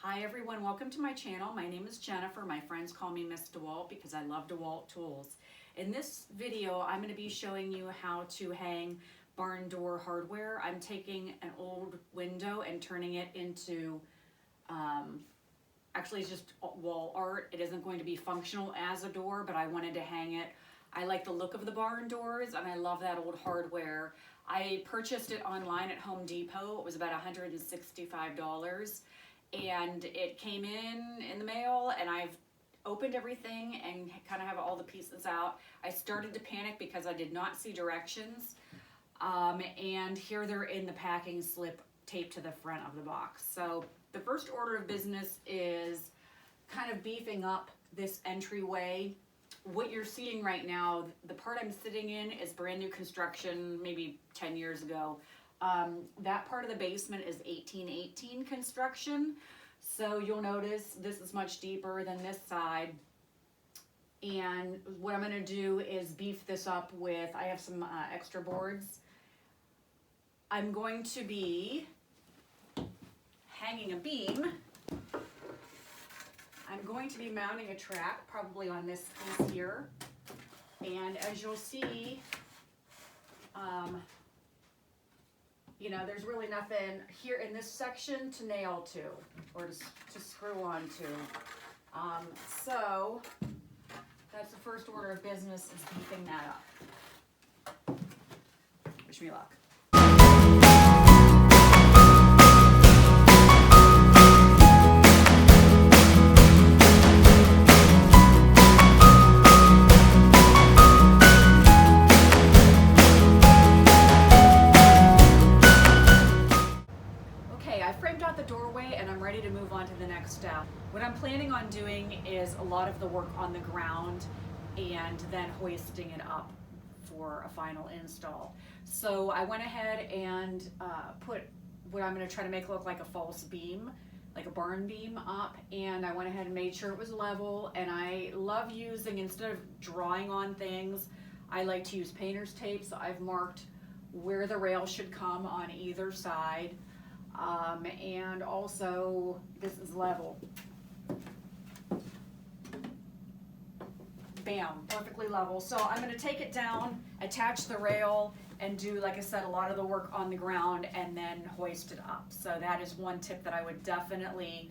Hi everyone, welcome to my channel. My name is Jennifer. My friends call me Miss DeWalt because I love DeWalt tools. In this video, I'm going to be showing you how to hang barn door hardware. I'm taking an old window and turning it into, actually it's just wall art. It isn't going to be functional as a door, but I wanted to hang it. I like the look of the barn doors and I love that old hardware. I purchased it online at Home Depot. It was about $165. And it came in the mail, and I've opened everything and kind of have all the pieces out. I started to panic because I did not see directions, and here they're in the packing slip taped to the front of the box. So the first order of business is kind of beefing up this entryway. What you're seeing right now, the part I'm sitting in is brand new construction, maybe 10 years ago. That part of the basement is 1818 construction, so you'll notice this is much deeper than this side. And what I'm going to do is beef this up with, I have some extra boards. I'm going to be hanging a beam. I'm going to be mounting a track probably on this piece here, and as you'll see, you know, there's really nothing here in this section to nail to or to screw on to. So that's the first order of business, is beefing that up. Wish me luck. To move on to the next step. What I'm planning on doing is a lot of the work on the ground and then hoisting it up for a final install. So I went ahead and put what I'm going to try to make look like a false beam, like a barn beam up, and I went ahead and made sure it was level. And I love using, instead of drawing on things, I like to use painter's tape. So I've marked where the rail should come on either side. And also this is level. Bam, perfectly level. So I'm going to take it down, attach the rail, and do, like I said, a lot of the work on the ground and then hoist it up. So that is one tip that I would definitely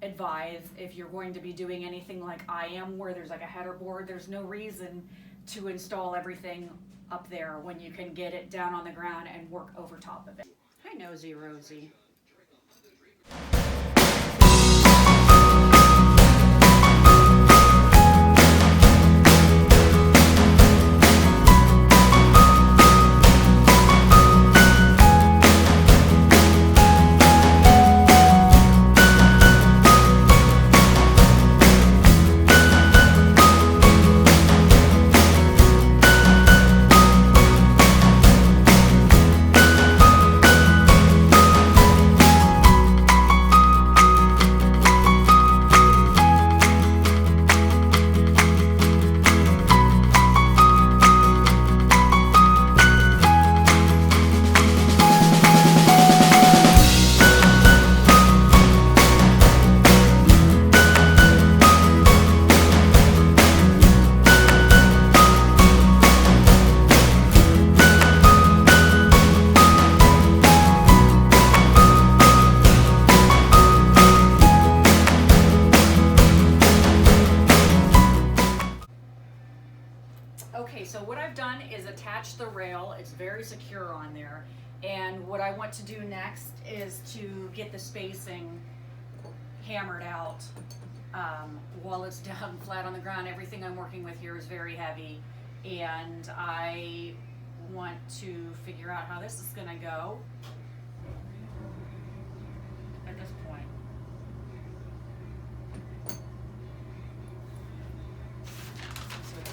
advise if you're going to be doing anything like I am, where there's like a header board. There's no reason to install everything up there when you can get it down on the ground and work over top of it. Hi, Nosy Rosie. Okay, so what I've done is attach the rail. It's very secure on there. And what I want to do next is to get the spacing hammered out while it's down flat on the ground. Everything I'm working with here is very heavy, and I want to figure out how this is going to go at this point.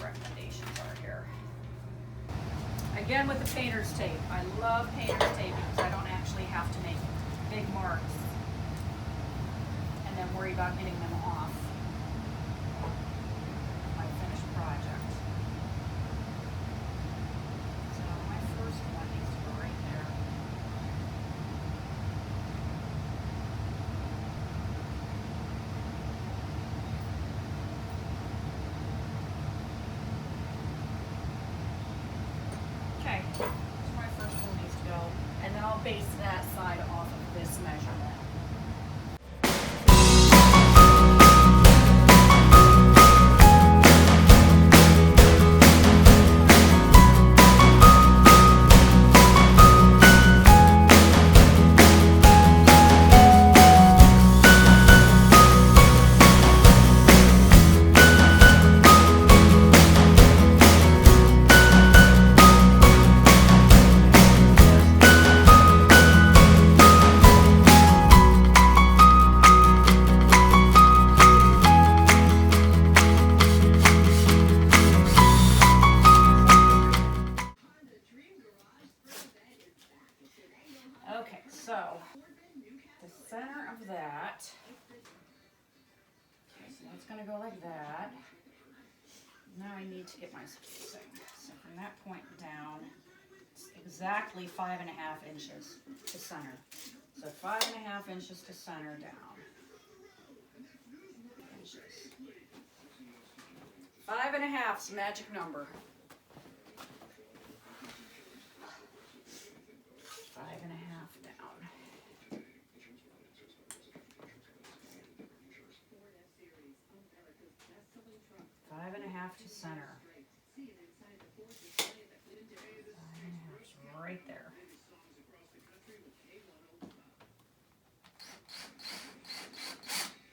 Recommendations are here. Again with the painter's tape. I love painter's tape because I don't actually have to make big marks and then worry about getting them off my finished project. So my first one needs to go right there. my first one needs to go. And then I'll base that side off of this measurement. Okay, so the center of that, okay, so that's going to go like that. Now I need to get my spacing. So from that point down, it's exactly 5.5 inches to center. So 5.5 inches to center down. Inches. 5.5 is the magic number. 5.5 down. 5.5 to center. 5.5 is right there.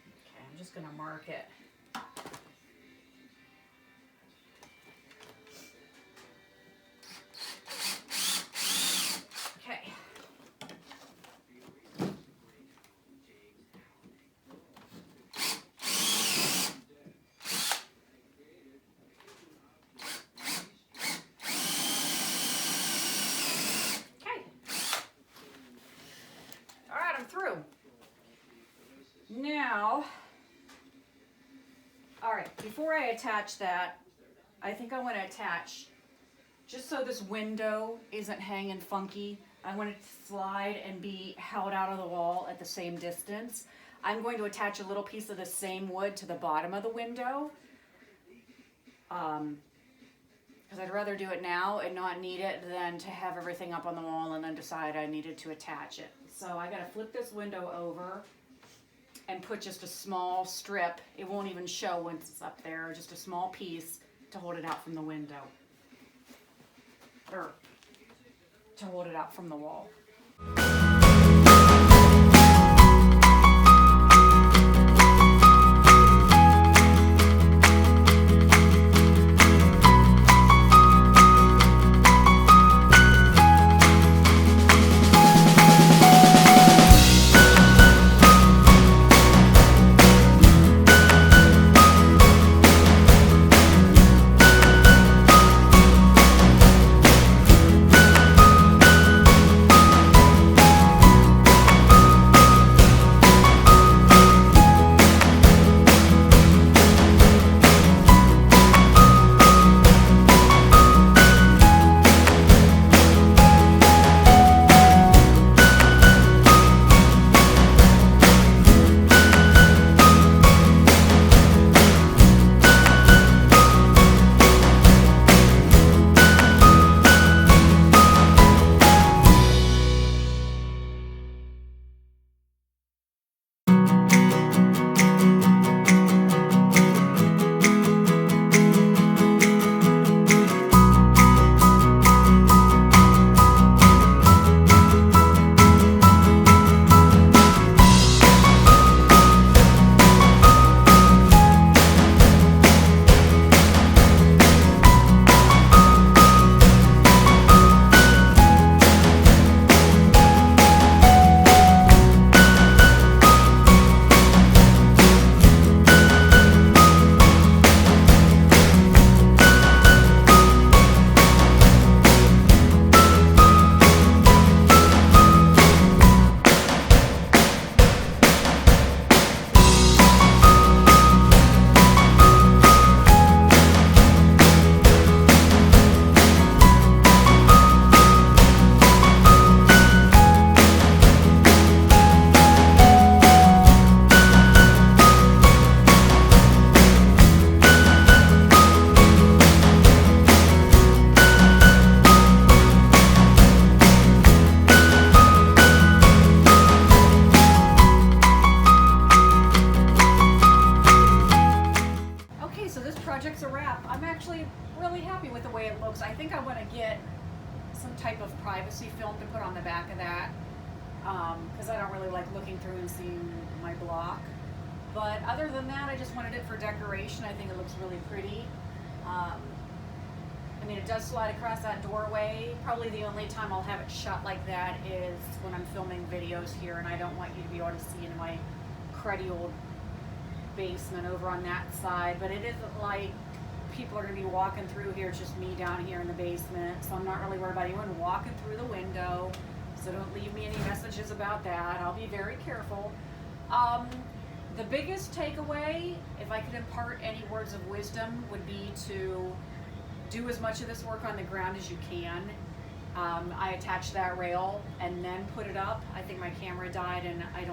Okay, I'm just going to mark it. Okay. Through. Now, all right, before I attach that, I think I want to attach, just so this window isn't hanging funky, I want it to slide and be held out of the wall at the same distance. I'm going to attach a little piece of the same wood to the bottom of the window, because I'd rather do it now and not need it than to have everything up on the wall and then decide I needed to attach it. So I gotta flip this window over and put just a small strip. It won't even show once it's up there, just a small piece to hold it out from the window. Or to hold it out from the wall. it looks. I think I want to get some type of privacy film to put on the back of that, because I don't really like looking through and seeing my block. But other than that, I just wanted it for decoration. I think it looks really pretty. I mean, it does slide across that doorway. Probably the only time I'll have it shut like that is when I'm filming videos here, and I don't want you to be able to see into my cruddy old basement over on that side. But it isn't like people are going to be walking through here. It's just me down here in the basement, so I'm not really worried about anyone walking through the window. So don't leave me any messages about that. I'll be very careful. The biggest takeaway, if I could impart any words of wisdom, would be to do as much of this work on the ground as you can. I attached that rail and then put it up. I think my camera died and I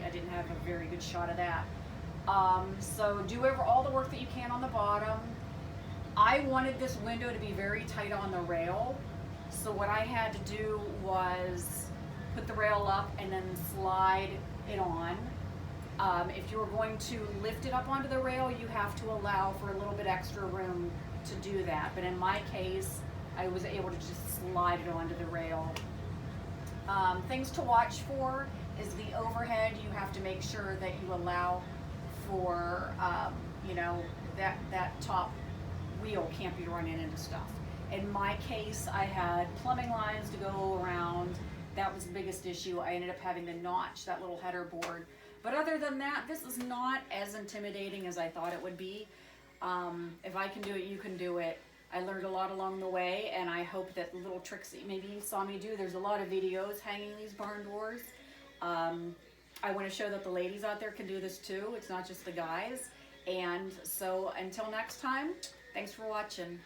didn't have a very good shot of that. So do all the work that you can on the bottom. I wanted this window to be very tight on the rail. So what I had to do was put the rail up and then slide it on. If you're going to lift it up onto the rail, you have to allow for a little bit extra room to do that. But in my case, I was able to just slide it onto the rail. Things to watch for is the overhead. You have to make sure that you allow for, that top wheel can't be running into stuff. In my case, I had plumbing lines to go around. That was the biggest issue. I ended up having to notch that little header board. But other than that, this is not as intimidating as I thought it would be. If I can do it, you can do it. I learned a lot along the way, and I hope that the little tricks that maybe you saw me do, there's a lot of videos hanging these barn doors. I want to show that the ladies out there can do this too. It's not just the guys. And so until next time, thanks for watching.